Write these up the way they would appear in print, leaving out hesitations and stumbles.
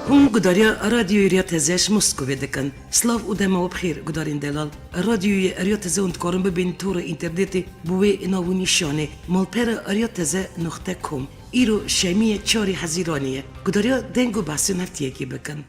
هم گداریا رادیوی ریات زش مسکوی دکن. سلاف و دما و بخیر گدارین دلال. رادیوی ریات ز اند کارم ببین تور اینترنتی بوی ناونی شانه. مالپر ریات ز نقطه کم. ایرو شمی چاری حزیرانیه. گداریا دنگو بحث نفتیه کی بکن.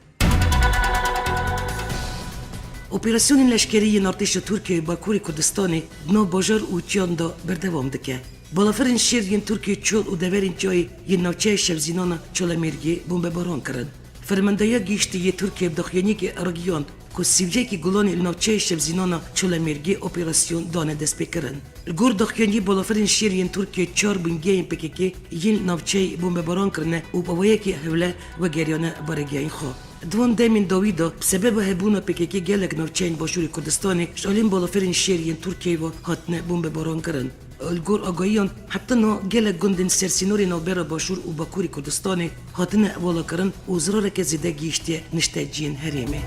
اپراسیون لشکری ارتش ترکیه با کوری کردستانی دنو باجار و چیان دا بردوام دکه. بالافرین شیرین ترکیه چول و دورین جای یه نوچه شبزینانا چولمیرگی بمب باران کرد. فرماندهی گیشتی ترکیه بدخیانی که رگیون که سیوجه که گلانی نوچه شبزینانا چولمیرگی اپراسیون دانه دست بکرن. الگور دخیانی بالافرین شیرین ترکیه چار بنگین پکیکی یه نوچه بمب باران کرنه و باویه که حوله و گریانه برگین خو. دوان دامین داویدا بسبب هبونا پکیکی گلک نوچین باشوری کردستانی شالین بالافرین شیرین ترکیه و هاتنه بمب باران کرن. الگور آگاهیان حتی نه گله گندن سرسینوری نوبر باشور و باکوری کردستانی هاتنه والا کرن و زراره که زده گیشتی نشتاجین هریمه.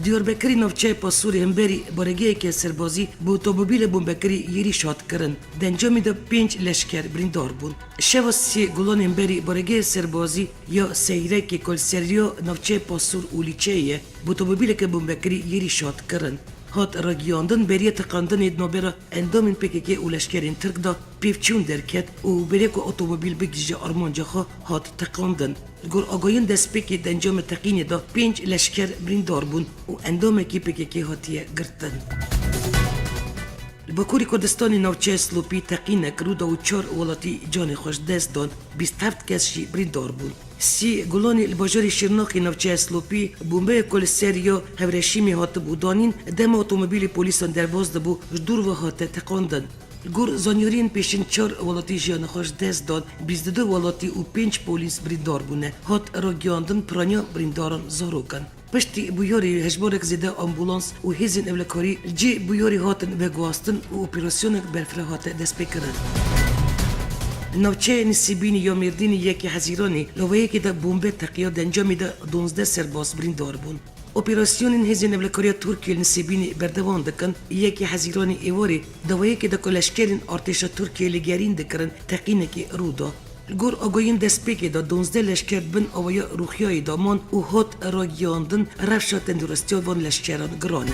دیاربکری نوچه پاسوری همبری بارگی که سربازی با اتومبیل بمبکری یری شاد کرن. دنجامی دا 5 لشکر بریندار بون. شواسی گلان همبری بارگی سربازی یا سیره که کل سریو نوچه پاسور اولیچهیه با اتومبیل که بمبکری یری شاد کرن. هات رگیاندن بریه تقاندن ادنابرا اندامین پکیکی و لشکرین ترک دا پیفچون درکت و بریه که اتومبیل بگیجه آرمانجا خوا هات تقاندن. گور آگاهین دست پکی دنجام تقینی دا 5 لشکر بریندار بون و اندام کی پکیکی هاتیه گرتن. باکوری کردستانی نوچه سلوپی تقینه کرودا و 4 ولاتی جان خوش دست دان 27 کسشی بریندار بون. سی گلانی الباجاری شرناخی نوچه سلوپی بومبه کل سریو هورشیمی هات بودانین دم اتومبیل پلیسان درواز دبو جدور و هات تقاندن. گور زانیارین پیشین 4 ولاتی جان خوش دست داد 22 ولاتی و 5 پلیس بریندار بونه هات را گیاندن پرانیا برینداران زاروکن. پشتی بویاری هجبارک زده آمبولانس و هیزن اولکاری جی بویاری هاتن بگواستن و اپراسیونک برفره هات دست بکرن. نوچه نسیبینی یا مردینی یکی حزیرانی لوایی که دا بومبه تقیه دنجامی دا 12 سرباز بریندار بون. اپراسیون هزین اولکاری ترکیه نسیبینی بردوان دکن یکی حزیرانی ایواری دوایی که دا کلشکرین ارتش ترکیه لگرین دکرن تقینه که رو دا. گور آگاهین دست پیکی دا 12 لشکر بن آویا روخیای دامان و هات را گیاندن رفشا تندرستی وان لشکران گرانه.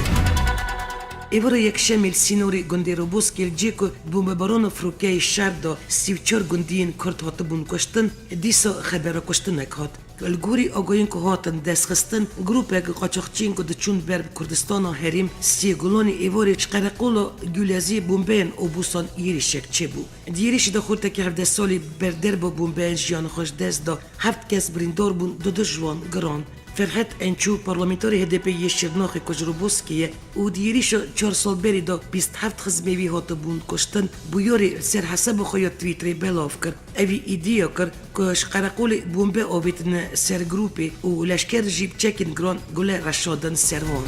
ایوارا یک شمیل سینوری گندی روبوس کل جیکو بومباران فروکه شهر دا 34 گندین کرد هات بون کشتن دیسا خبره کشتنک هات. الگوری آگاهین که هاتن دست خستن گروپک قاچاقچین که دچون بر کردستان هریم سی گلانی ایواری چقرقولا گولازی بومبین و بوسان ایریشک چه بو. دیریش دا خورده که 17 سالی بردر با بومبین جیان خوش دست دا 7 کس بریندار بون دو جوان گران. فرحت انچو پارلمانتاری HDP شرناخ کجروبوسکیه و دیریش 4 سال بری دا 27 خزمیوی هات بون کشتن بویاری سر حساب خوی تویتری بلاف کرد اوی ایدیا کرد که شقرقول بومبه آویتن سر گروپی و لشکر جیب چکین گران گله رشادن سروان.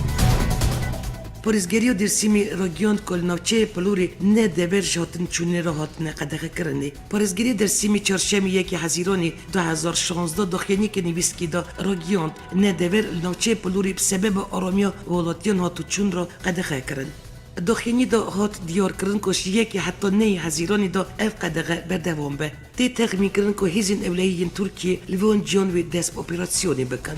پاریزگریو درسیمی راگیان کل نوچه پلوری نه دبر جاتن چونه را هاتن قدغه کرنه. پاریزگری درسیمی چهارشنبه یکی حزیرانی 2016 داخلی که نویسکی دا راگیان نه دبر نوچه پلوری بسبب آرامیا ولاتیان هاتو چون را قدغه کرن. داخلی دا هات دیار کرن کش یکی حتی نه حزیرانی دا اف قدغه بردوام به. تی تخمی کرن که هیزین اولیین ترکیه لیوان جان و دست اپراسیونی بکن.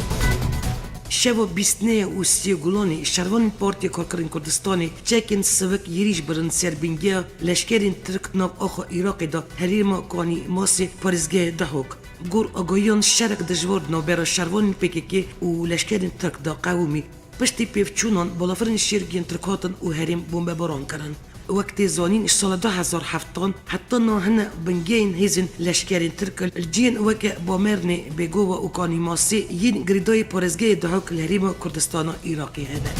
شوا 29 و 30 گلانی شروان پارتی کارکرین کردستانی چکین سوک یریش برن سربینگیا لشکرین ترک ناب آخو عراقی دا هریما کانی ماسی پارزگاه دهوک. گور آگاهیان شرک دجوار نابرا شروان پکیکی و لشکرین ترک دا قومی پشتی پیفچونان بالافرین شیرگین ترکاتن و هریم بومب باران کرن. وقتی زانین سال 2007 حتی نهن بنگین هیزن لشکرین ترک الجین وقت با مرنی بگو و اوکانی ماسی یین گریدای پارزگاه دهوک الهریم کردستان عراقی هده.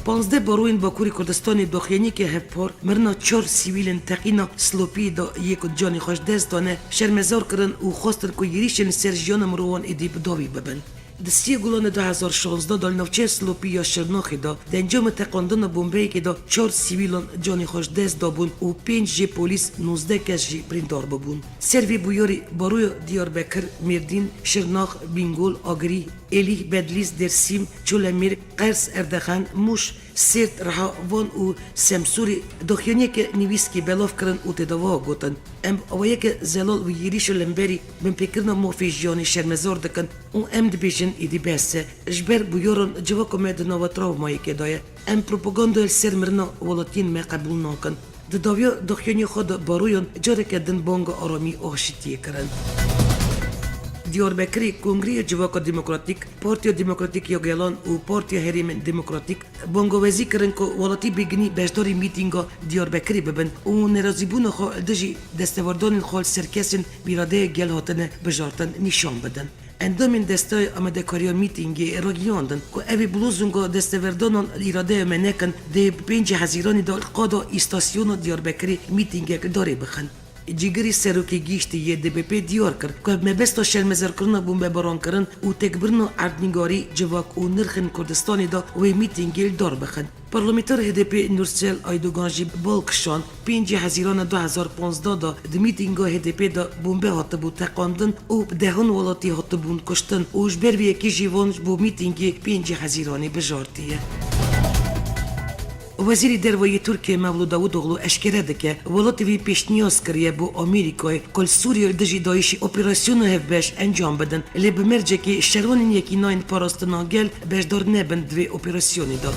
15 باروین باکوری کردستان داخلی که هفپار مرنا 4 سیویلن تقینا سلوپی دا یک جانی خوش دست دانه شرمزار کرن و خواستن که یریشن سرجیان مروان ایدی بداوی ببن. دستی گلان 2016 دال نوچه سلوپی یا شرناخی دا دنجام تقاندن بومبهی که دا 4 سیویلان جانی خوش دست دابون و 5 جی پولیس 19 کس جی بریندار ببون. سروی بویاری باروی دیاربکر، مردین، شرناخ، بینگول، آگری Elih Bedlis Dersim Çulemir Qers Erdoğan Muş Sirt Raha Von u Semsuri doxyoneke niviski belov kırın u tedava gotan. Em avayeke zelol ve yirişo lemberi ben pekirna mofijyoni şermezor dikın u em dibijin idi besse. Jber bu yoron civako med nova travmayı kedaya. Em propaganda el sermirna volatin me kabul nakan. Didavya doxyoni xod baruyon jareke din bonga arami oxitiye kırın. Diyarbakır Kongre Civaka Demokratik, Partiya Demokratik Yagelan u Partiya Herimin Demokratik, bangavezi kirin ko walati bigini beşdari mitinga Diyarbakır bibin u nerazibuna xo dici destevardanên xal serkesin biradeye gel hatine bijartin nişan bidin. Endamên destay amadekariya mîtingê ragiyandin ku evê bluzunga desteverdanan îradeye me nekin dê 5 Hezîranê da qada îstasyona Diyarbakırê mîtingek darê bixin. Cigiri seroki gişti ye DBP diyar kir ku mebesta şermezarkirina bombebarankirin û tekbirina erdnîgarî civak û nirxên Kurdistanê da wê mîtingê dar bixin. Parlamenter HDP Nursel Aydogan jî balkişan 5 Hezîrana 2015 da di mîtinga HDP da bombe hatibû teqandin û dehun welatî hatibûn kuştin û ji ber vê yekî jî van ji bo mîtingê 5 Hezîranê bijartiye. Wezîrê Derveyê Tirkiye Mevlût Davûtoğlu eşkere dike welatê wî pêşniyaz kiriye bo Amerîkayê ku li Sûriyê dijî Daişî operasyona hevbeş encam bidin lê bi mercekê şervanên yekînayên parastina gel beşdar nebin divê operasyonê da.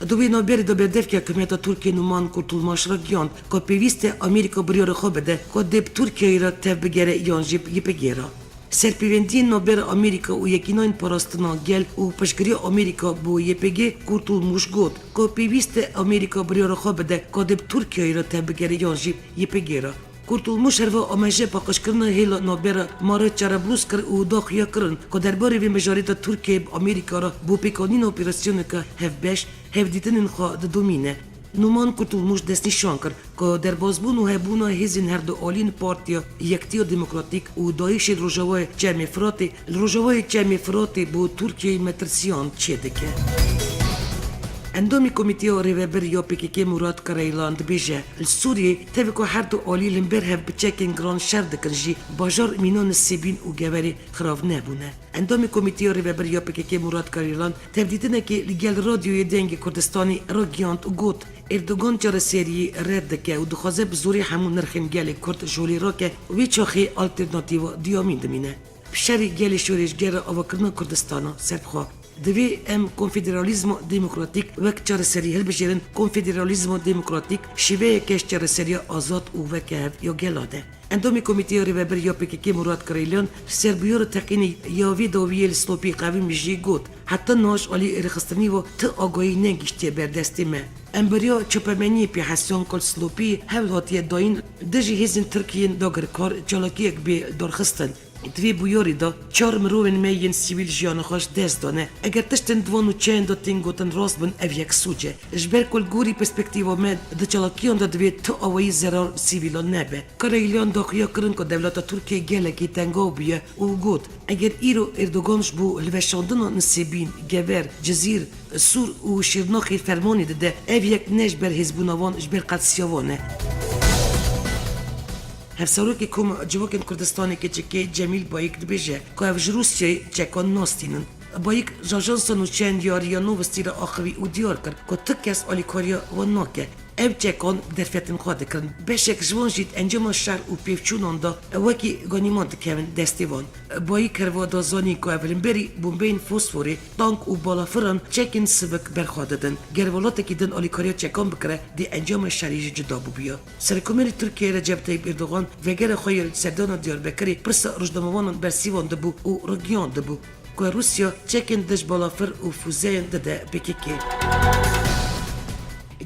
Di wê naberê de berdevke hikûmeta Tirkiye Numan Kurtulmaş ragiyand ku pêwîst e Amerîka biryara xwe bide ku dê bi Tirkiyeyê re tev bigere yan jî yê bigêra. Serpêvendiyên navbera Amerîka û yekînayên parastina gel û piştgiriya Amerîka bo YPG Kurtulmuş got ku pêwîst e Amerîka biryara xwe bide ku dê bi Tirkiyeyê re tev bigere yan jî YPG ra. Kurtulmuş herva amaje paqijkirina hêla navbera Mare Çarablus kir û daxuya kirin ku derbarê vê mijareta Tirkiye bi Amerîka ra bo pêkanîna operasyoneke hevbeş hevdîtinên xwe didomîne. Numan Kurtulmuş destnîşan kir ku derbasbûn û hebûna hêzên her du aliyên Partiya Yektiya Demokratîk û Daişê Rojavayê Çermê Firatê li Rojavayê Çermê Firatê bo Tirkiyeyê metirsiyan çê dike. Endamî Komîteya Rêveber ya PKK Murat Karaylan dibêje li Sûriyê tevê ku her du alî li ber hev biçekên giran şer dikin jî bajar mînanê Sêbîn û Geverê xirav nebûne. Endamî Komîteya Rêveber ya PKK Murat Karaylan tevdîtinekê li gel radyoyê dengê Kurdistanê ragiyand û got Erdogan çareseriyê red dike û dixwaze bi zorê hemû nirxên gelê Kurd jolê rake wê çaxê alternatîva diyamîn dimîne. Şerê gelê şorêjgera avakirina Kurdistana serxwe divê em konfederalîzma demokratîk wek çareserî hilbijêrin konfederalîzma demokratîk şîveyeke çareseriya azad û veke hev ya gela de. Endamî Komîteya Rêveber ya PKK Murat Karaylan serbiyora teqînê ya vê dawiyê li Slopî qevî jî got heta naş alî rêxistinî ti agahî negîştiye berdestê me. Em beriya çepemeniyê pêhesiyan ku li Slopî hewl hatiye dayîn dijî hêzên Tirkiyeyên dagirkar çalakiyek bê darxistin. Divê bûyerê da çar mirovên me yên sivîl jiyana xwe ji dest dane. Eger tiştên divan û çeyên da tên gotin rast bin ev yek sûc e. Ji ber ku li gorî perspektîva me di çalakiyan da divê ti awayî zerar sivîlan nebe. Karaylan daxuya kirin ku dewleta Tirkiye gelekî tengav bûye û got eger îro Erdogan ji bo hilweşandina Nisêbîn, Gever, Cizîr, Sûr û Şîrnaxê fermanê dide ev yek ne ji ber hêzbûna wan ji ber qedsiya e. Hevsarokê kom civakên Kurdistanê keçikê Cemîl Bayik dibêje ku ev ji Rûsyayê çekan nastînin. Bayik ji ajansan û çeyên diyariya Novostî re axivî û diyar kir ku ti kes alîkariya wan nake. Ev çekan derfetên xwe dikirin. Beşek ji wan jî encama şer û pêvçûnan da wekî ganîman dikevin destê wan. Bayik herva da zanî ku ev li berî bombeyên fosforê, tank û balafiran çekên sivik berxwe didin. Ger welatekî din alîkariya çekan bikire dê encama şerî jî cida bûbiya. Serokkomarê Tirkiye Recep Tayyip Erdogan vegera xwe yê serdana Diyarbekirê pirsa rojnamevanan bersîvan dibû û ragiyan dibû ku Rusya çekên dij balafir û fûzeyên dide PKK.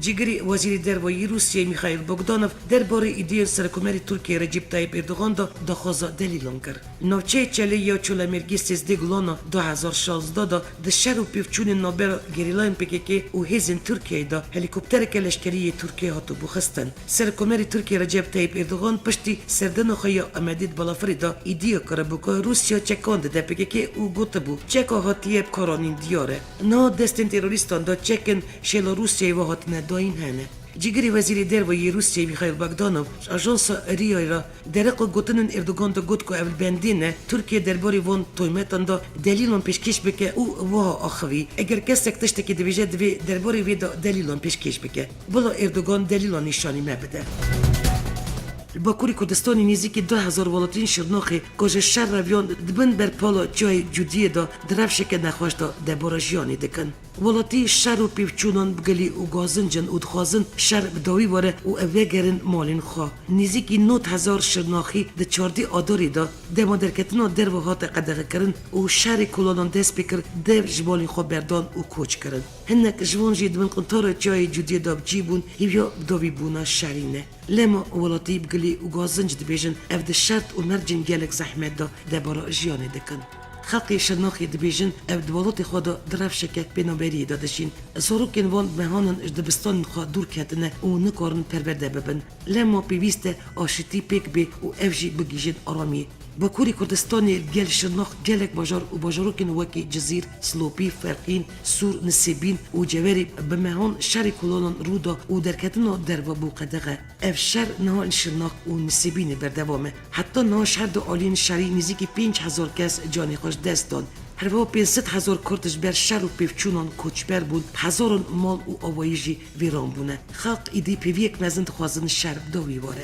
Cigirî Wezîrê Derveyê Rûsyayê Mikhail Bogdanov derbarê îdeyên Serokkomarê Tirkiye Recep Tayyip Erdogan da daxwaza delîlan kir. Navçeyê Çelê ya Çolamirgî 13 Gulana 2016 da di şer û pêvçûnên navbera gerîlayên PKK û hêzên Tirkiyeyê da helîkoptereke leşkeriyê Tirkiye hatibû xistin. Serokkomarê Tirkiye Recep Tayyip Erdogan piştî serdana xwe ya Amedê di balafirê da îdiya kiribû ku Rûsya çekan dide PKK û gotibû çeka hatiye bi karanîn diyar e. Niha destên terorîstan da çekên şêla Rûsyayê ve hatine dayîn hene. جیگری وزیر دروی روسیه میخائیل باگدانوف آژانس ریا را درق گوتنن اردوغان دا گوت کو اول بندینه ترکیه درباری وان تویمتان دا دلیلان پیشکش بکه او وها آخوی اگر کسک تشتکی دویجه دوی درباری وی دا دلیلان پیشکش بکه بلا اردوغان دلیلان نشانی مبده باکوری کردستانی نزدیک 2000 ولاتین شرناخی که شر رویان دبن بر پالا جای جودیه دا درفشه که نخواست دا دباراجیانی دکن. ولاتی شر و پیوچونان بگلی و گازنجن و دخوازن شر بداوی واره و اوگرن مالین خواه. نزدیکی 9000 شرناخی ده 14 آداری دا دما درکتنا در و هات قدغه کرن و شر کلانان دست بکر در جبالین خواه بردان و کوچ کرن. هنک جوان جید من قنطار جای جودیه دا بجیبون هیویا بداوی بونا شرینه. لما ولاتی بگلی و گازنج دبیجن اف ده شرط و مرجن گلک زحمت دا دبارا جیانه دکن. خلقی شرناخی دبیجن اف دولت خدا درفشه که بینابری دادشین زاروکن وان مهانن دبستان خوا دور کتنه و نکارن پرورده ببن لما پیوسته آشتی پیک بی و افجی بگیجن آرامی باکوری کردستانی گل شرناخ گلک باجار و باجاروکن وکی جزیر سلوپی فرقین سور نسیبین و جواری بمهان شر کلانان رودا و درکتنا در و بوقدغه اف شر نهان شرناخ و نسیبین بردوامه حتی نه شهر دو آلین شری نزیکی 5000 کس جانی خوش دست داد هر و 500,000 کردش بر شر و پیوچونان کوچبر بود هزاران مال و آوایجی ویران بونه خلق ایدی پیویک مزند خوازن شر دوی واره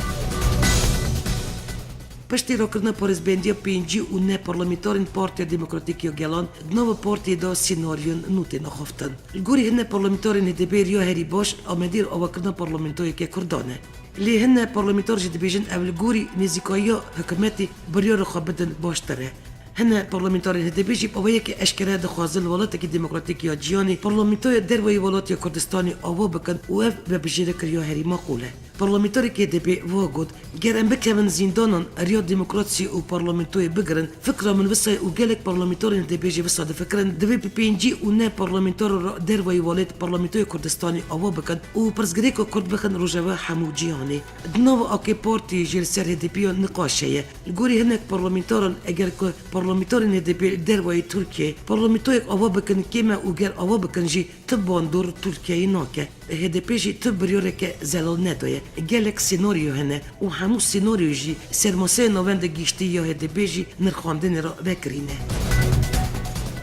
پشتی را کردن پارزبندی پینجی و نه پارلمانتارین پارتیا دموکراتیکی گلان دنو پارتی دا سیناریون نوتی نخفتن. الگوری هنه پارلمانتارین هدبیر یا هری باش آمدیر آوا کردن پارلمانتاری که کردانه. لی هنه پارلمانتار جد بیجن اول گوری نزیکایی حکمتی بریار خوابدن باشتره. هنه پارلمانتارین هدبیجی آوایی که اشکره دخوازل ولاتی دموکراتیکی جیانی پارلمانتاری دروی ولاتی کردستانی آوا بکن و اف ببجیره کریا هری مقوله. پارلمانتاری که دبی واجد گرم بکمن زندانان ریا دموکراسی و پارلمانتوی بگرن فکر من وسای و گلک پارلمانتاری دبیجی وساد فکرن دوی پینجی و نه پارلمانتار دروی ولایت پارلمانتوی کردستانی آوا بکن و پرزگری که کرد بخن روجوا حموجیانی دنو آکی پارتی جل سر دبی نقاشه گوری هنک پارلمانتارن اگر که پارلمانتاری دبی دروی ترکیه پارلمانتوی آوا بکن کیما و گر آوا بکن جی تباندور ترکیه ناکه هدپیجی تبریاره که زلال ندایه گلک سیناریو هنه و همو سیناریو جی سرماسه نوند گیشتی یا هدپیجی نرخاندن را بکرینه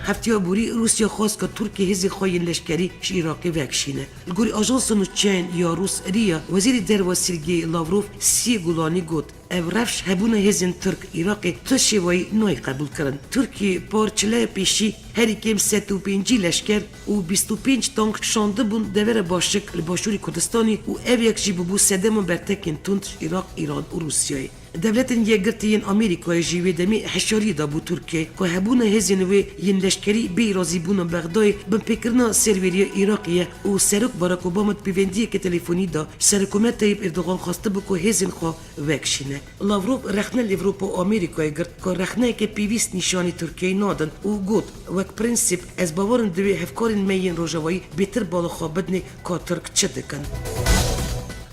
هفتیا بوری روسیا خواست که ترکیه هزی خواهین لشکری عراقی وکشینه. الگوری آژانس نوچین یا روس ریا وزیر دروا سرگی لاوروف سی گولانی گفت او رفش هبونه هزین ترک عراقی تشوی نوی قبول کردن. ترکیه پارچله پیشی هری کم 105 لشکر و 25 تانک شانده بون دوره باشک لباشوری کردستانی و او یک جی ببو سدم برتکین تند عراق ایران و روسیای. دولتن یگرتین آمریکای جیوی دمی حشاری دا بو ترکیه که هبونه هزین و ین لشکری بی رازی بون بغدای بن پیکرنا سرویری عراقیه و سرک باراک اوباما پیوندی که تلفنی دا سرکومت طیب اردوغان خواسته بکو هزین خواه وکشینه. لاوروف رخنه لیوروپا و آمریکای گرد که رخنه که پیویست نشانی ترکیه نادن و گود وک پرنسیپ از باورن دوی هفکارین میین روژوایی بیتر بالا خوابدنی که ترک چه دکن.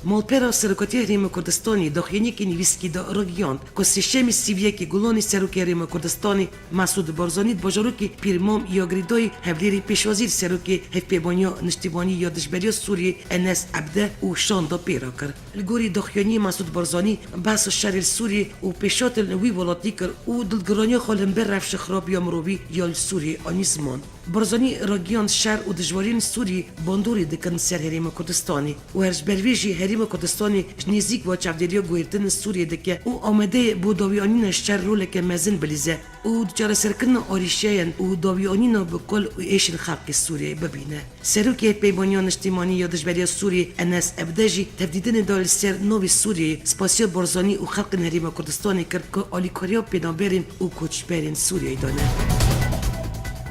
مالپرا سرکاتی ریم کردستانی داخلی که نویسکی دا رگیان که سیشمی سیویه که گلانی سرکی ریم کردستانی مسعود بارزانی باجارو که پیرمام یا گریدای هفلیری پیشوازیر سرکی هفپیبانیا نشتیبانی یا دشبریا سوریه انس عبده و شاندا پیرا کرد. الگوری داخلی مسعود بارزانی بحث شر سوریه و پیشات نوی ولاتی کرد و دلگرانی خالم بر رفش خراب یا مروی یا سوریه آنیزمان. بارزانی رگیان شر و دجوارین سوریه باندوری دکن سر هریم کردستانی و هرش برویجی هریم کردستانی نزدیک و چفدریا گویرتن سوریه دکه و آمده بو داویانین شر رول که مزن بلیزه و جار سرکن آریشیان و داویانین بکل و ایشن خلق سوریه ببینه. سروکی پیبانیان اجتماعی یا دجبریا سوریه انس ابداجی تبدیدن دال سر نوی سوریه سپاسیا بارزانی و خلق هریم کردستانی کرد که آلیکاریا پیدابرین و کوچبرین سوریه دانه.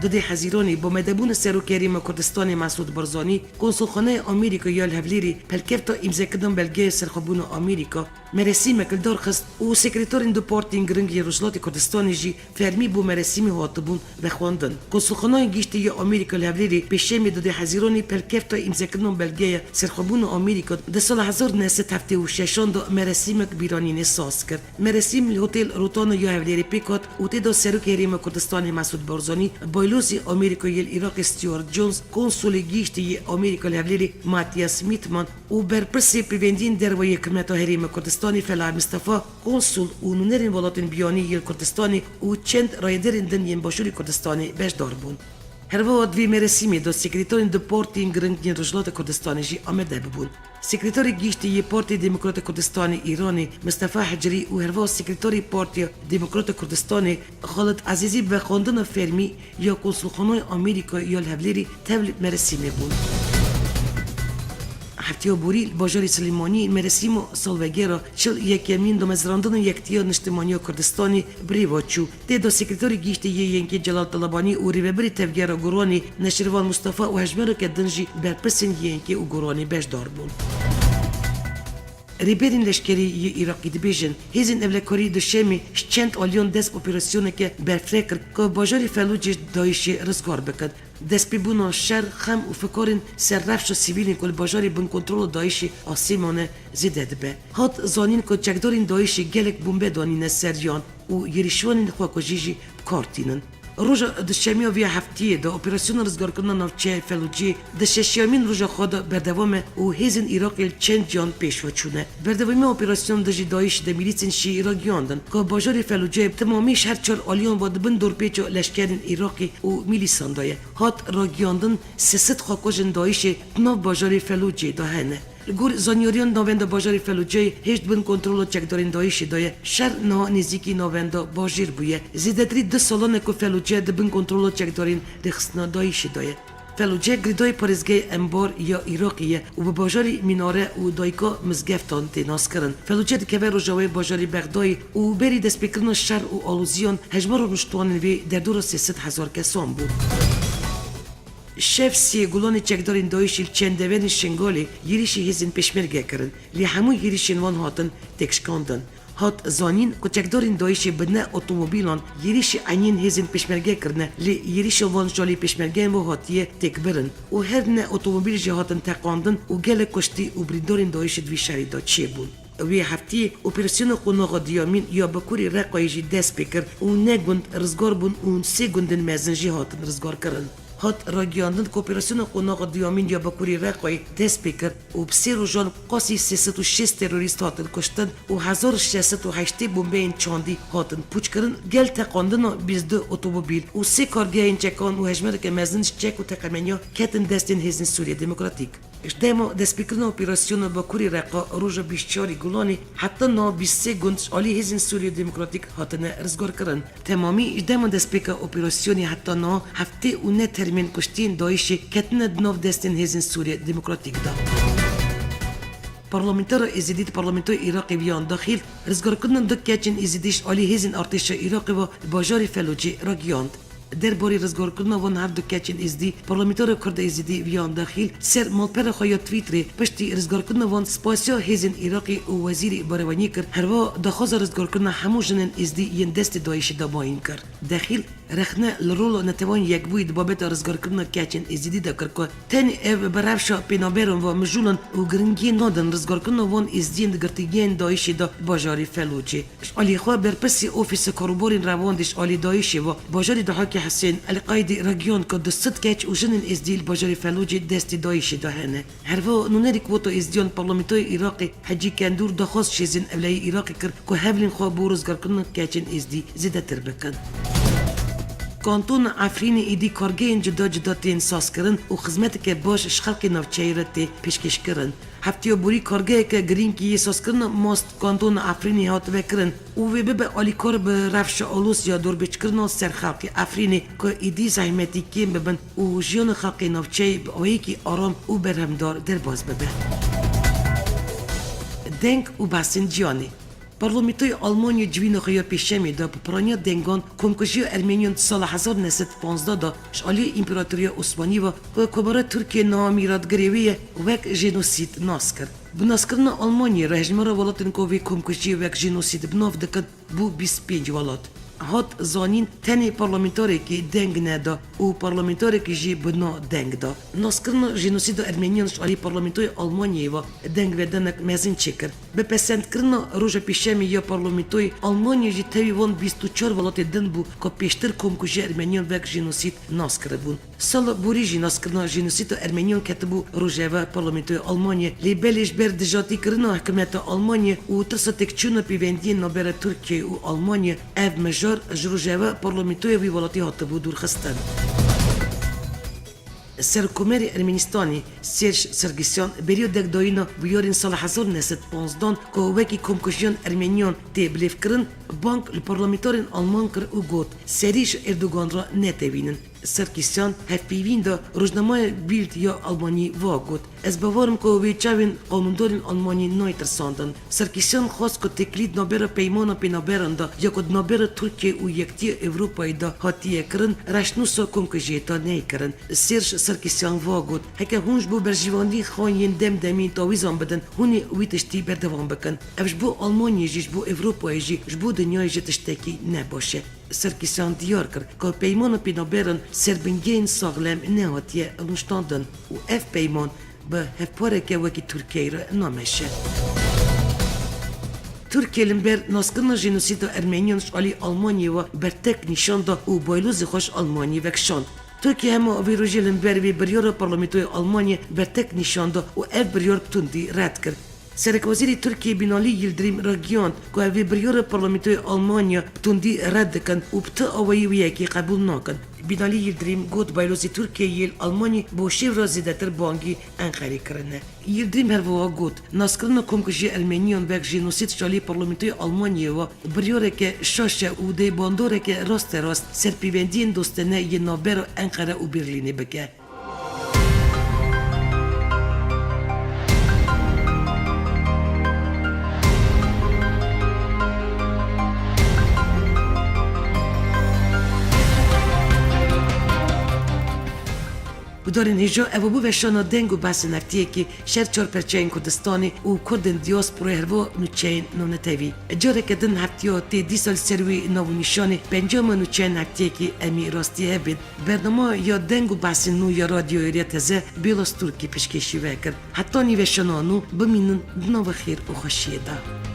داده حزیرانی با مدبون سروکریم کردستان مسعود بارزانی کنسولخانه آمریکا یا الهولیری پلکفتا امضا کردن بلگه سرخوابون آمریکا مراسم کلدار خست و سکرتارین دو پارتی گرنگی روشلات کردستانی جی فرمی بو مراسم هاتبون بخواندن. کنسولخانه گیشتی یا آمریکا الهولیری پیشمی داده حزیرانی پلکفتا امضا کردن بلگه سرخوابون آمریکا در سال 1976 دا مراسم بیرانی ساز کرد. مراسم هتل روتانا یا الهولیری پیکات و تدا سروکریم کردستان مسعود بارزانی ولوسی آمریکایی العراق استیوارت جونز کنسول گیشتی آمریکا لحولی ماتیاس میتمان و برپرسی پیوندین در و یکمت هریم کردستانی فعلا مصطفى کنسول و نونرین ولاتین بیانی یل کردستانی و چند رایدرین دنین باشوری کردستانی بش داربون. هر وقت وی مرسیمی دو سکرتارین دو پارتی گرنگین رجلات کردستانی جی آمده ببون. سکرتاری گیشتی پارتی دموکرات کردستانی ایرانی مصطفى حجری و هر وقت سکرتاری پارتی دموکرات کردستانی خالد عزیزی به خواندن فرمی یا کنسولخانه آمریکا یا الهولیری تبل مرسیمی بود. هفته بوری باجاری سلیمانی مرسیمو سالوگیرا چل یکمین دو مزراندن یکتیا نشتمانی کردستانی بریواچو ته دو سکرتاری گیشتی ینکی جلال طلبانی و ریبری تفگیرا گورانی نشروان مصطفى و هجمرو که دنجی برپرسین ینکی و گورانی بش دار بون. ریبرین لشکری عراقی دبیجن هزین اولکاری دشمی چند آلیون دست اپراسیونه که برفرکر که باجاری فلوجی دایشی رزگار بکد. دست ببونو شر خم و فکرین سر رفش و سیویلین کل باجاری بن کنترل دایشی آسیمانه زیده دبه. هات زانین که چکدارین دایشی گلک بومبه دانین سریان و یریشوانین خواکوجیجی کارتینن. روز دشمی و هفتیه دا اپراسیون رزگار کردن نافچه فلوجی دششیامین روز خود بردوامه و هزین عراقی چند جان پیش و چونه. بردوامه اپراسیون دجی دایش د میلیتن شی عراقیاندن که باجاری فلوجی تمامیش هر چهار آلیان و دبن دور پیچ لشکرین عراقی و میلیسان دایه. هات راگیاندن سست خاکوجن دایش ناو باجاری فلوجی دهنه. گور زانیوریان نوند باجاری فلوجی هیچ بن کنترل چکدارین دایشی دایه شر نه نزدیکی نوند باجیر بویه زیدتری 2 سالانه که فلوجی دبن کنترل چکدارین رخصنا دایشی دایه فلوجی گریدای پارزگی انبار یا عراقیه و به باجاری میناره و دایکا مزگفتان تیناس کرن فلوجی دکوه روژاوی باجاری بغدای و بری دست بکرن شر و آلوزیان هجمار و نشتوان وی در دور 300,000 کسان بود. شف سی گلان چکدارین دایشیل چندوین شنگالی یریشی هزین پشمرگه کرن لی همو یریشین وان هاتن تکشکاندن. هات زانین که چکدارین دایشی بدنه اتومبیلان یریشی اینین هزین پشمرگه کرنه لی یریشی وان جالی پشمرگه و هاتیه تکبرن و هر نه اتومبیل جه هاتن تقاندن و گل کشتی و بریدارین دایشی دوی شری دا چی بون. وی هفتی اپراسیون قناغ دیامین یا بکوری رقایجی دست بکر و نگوند رزگار بون و 3 گوندن مزنجی هاتن رزگار کرن. هات راگیاندن که اپراسیون قناغ دیامین یا بکوری رقای دست بکر و بسی روزان قاسی 306 تروریست هاتن کشتن و 1608 بمبه این چاندی هاتن پوچ کرن گل تقاندن و 22 اتومبیل و 3 کارگاه این چکان و هجمر که مزنش چک و تقمینیا کتن دستین هزین سوریه دموکراتیک. اشتما دست بکرن اپراسیون بکوری رقا روز 24 گلانی حتی نا 23 گندش عالی هزین سوریه دموکراتیک هاتن رزگار کرن. تمامی اشتما دست بکر اپراسیونی حتی نا هفته و نه ترمین کشتین دایشی کتن دناف دستین هزین سوریه دموکراتیک دا. پارلمانتر ازدید پارلمانتوی عراقی بیان داخل رزگار کردن دو کچین ازدیش عالی هزین ارتش عراقی و باجاری فلوجی را گیاند. در باری رزگار کردن وان هر دو کچین ازدی پارلمانتر کرد ازدی بیان داخل سر مالپر خویا تویتری پشتی رزگار کردن وان سپاسیا هزین عراقی و وزیر باروانی کرد هر وا دخواز رزگار کردن همو جنن ازدی ین دست دایش داماین کرد. داخل رخنه لرول نتوان یک بوید بابت رزگار کردن کچین ازدی دا کرد که تنی او برافشا پینابرون و مجولن و گرنگی نادن رزگار کردن وان ازدین دگرتگین دایش دا باجاری فلوجی. علی خوا برپسی اوفیس کاروبارین رواندش علی دایشی و باجاری دهاکی حسین القاعده راگیان که دست کچ و جنن ازدیل باجاری فلوجی دست دایشی دهنه. هر وا نونری کوتو ازدیان پارلمانتوی عراقی حجی کندور دخواست شیزن اولای عراقی کرد که هفلین خوا بو رزگار کردن کچین ازدی زیده تر بکن. کانتون عفرینی ایدی کارگین جدا تین ساز کرن و خدمت که باش شخلق نوچهیرت پیشکش کرن. هفته بوری کارگاه که گرین کی ساز کرن ماست کانتون عفرینی هات وکرن و وی به آلیکار به رفش آلوس یا دور بچ کرن سر خلق عفرینی که ایدی زحمتی کیم ببن و جیان خلق نوچهی به آیکی آرام و برهمدار در باز ببن. دنگ و بحثن جیانی پارلمانتوی آلمانی جوین خیا پیشمی دا پرانیا دنگان کمکشی ارمنیان سال 1915 دا شالی امپراتوری عثمانی و کبار ترکیه نامیراد گریویه وک جنوسید ناس کرد. بناسکرن آلمانی رهجمار ولاتن کوی کمکشی وک جنوسید بناف دکد بو 25 ولات. هات زانین تنی پارلمانتاری که دنگ ندا و پارلمانتاری که جی بنا دنگ دا ناسکرنا جنوسید ارمنیانش علی پارلمانتوی آلمانیه و دنگ ودنک مزین چکر به پسند کرنا روز پیشمی یا پارلمانتوی آلمانیه جی تاوی وان 24 ولات دن بو که پیشتر کم کجی ارمنیان وک جنوسید ناسکر بون سال بوری جی ناسکرنا جنوسید ارمنیان کتبو روز و پارلمانتوی آلمانیه لیبلیش بر دجاتی کرنا حکومت آلمانیه و ترساتک چون پیوندین نبر ترکیه و آلمانیه اف مجار جروجاوا پارلمانتوی وی ولاتی هاتبو دور خستن سرکومری ارمنستانی سرج سرگیسیان بریو دک داینا بیارین سال 1915 که وکی کمکشیان ارمنیان تی بلیف کرن بانک الپارلمانتارین آلمان کر او گوت سریش اردوگان را نتوینن سرکیسیان هف پیوین دا روزنامه بیلد یا آلمانی وا گوت از باورم که وی چاوین قانوندارین آلمانی نایترساندن سرکیسیان خواست که تکلید نابر پیمانا پی نابرن دا یا که نابر ترکیه و یکتی اوروپای دا هاتیه کرن رشنوسا کمکشیتا نی کرن سرش سرکیسیان وا گوت هکه هونش بو برجیواندی خواهین دم دمین تاویزان بدن هونی وی تشتی بردوان بکن افش بو آلمانی جیش بو اوروپای جی بو دنیای جی تشتکی نباشه سرکیسیان دیار کرد که پیمان پینابرن سربنگین ساغلم نهاتیه النشتاندن و اف پیمان به هفپارکه وکی ترکیه را نامشه Türkiye ber naskırna jenosid Ermeniyanış ali Almanya ve bertek nişanda u bayluzi hoş Almanya ve kşan. Türkiye hem avirojelin ber ve biryara parlamentoya Almanya bertek nişanda u ev biryar tundi red kır. Serek Türkiye binali Yıldırım Ragiyan ku ev biryara parlamentoya Almanya tundi red dikin u ptı avayı viyeki kabul nakin. Binali Yıldırım god bayluzi Türkiye yel Almanya bu şevra zidetir bangi Ankara kirine. Yıldırım her vava god naskırna komkışı Ermeniyan ve jenosid şali parlamentoya Almanya ve biryareke şaşa u de bandoreke rast serpivendiyen dostene yenaber Ankara u Berlin'e beke. Udarin hejo evo bu veşana dengu basin aktiye ki şer çorperçeyn Kurdistani u Kurdin diaspora hervo nuçeyn nonetevi. Jarek edin haftiyo te disal servi navu nişani pencama nuçeyn aktiye ki emi rastiye ebin. Bernama ya dengu basin nu ya radyo eriye teze bilas Turki peşkeşi vekir. Hatta ni veşana nu biminin dnava khir u khashiyeda.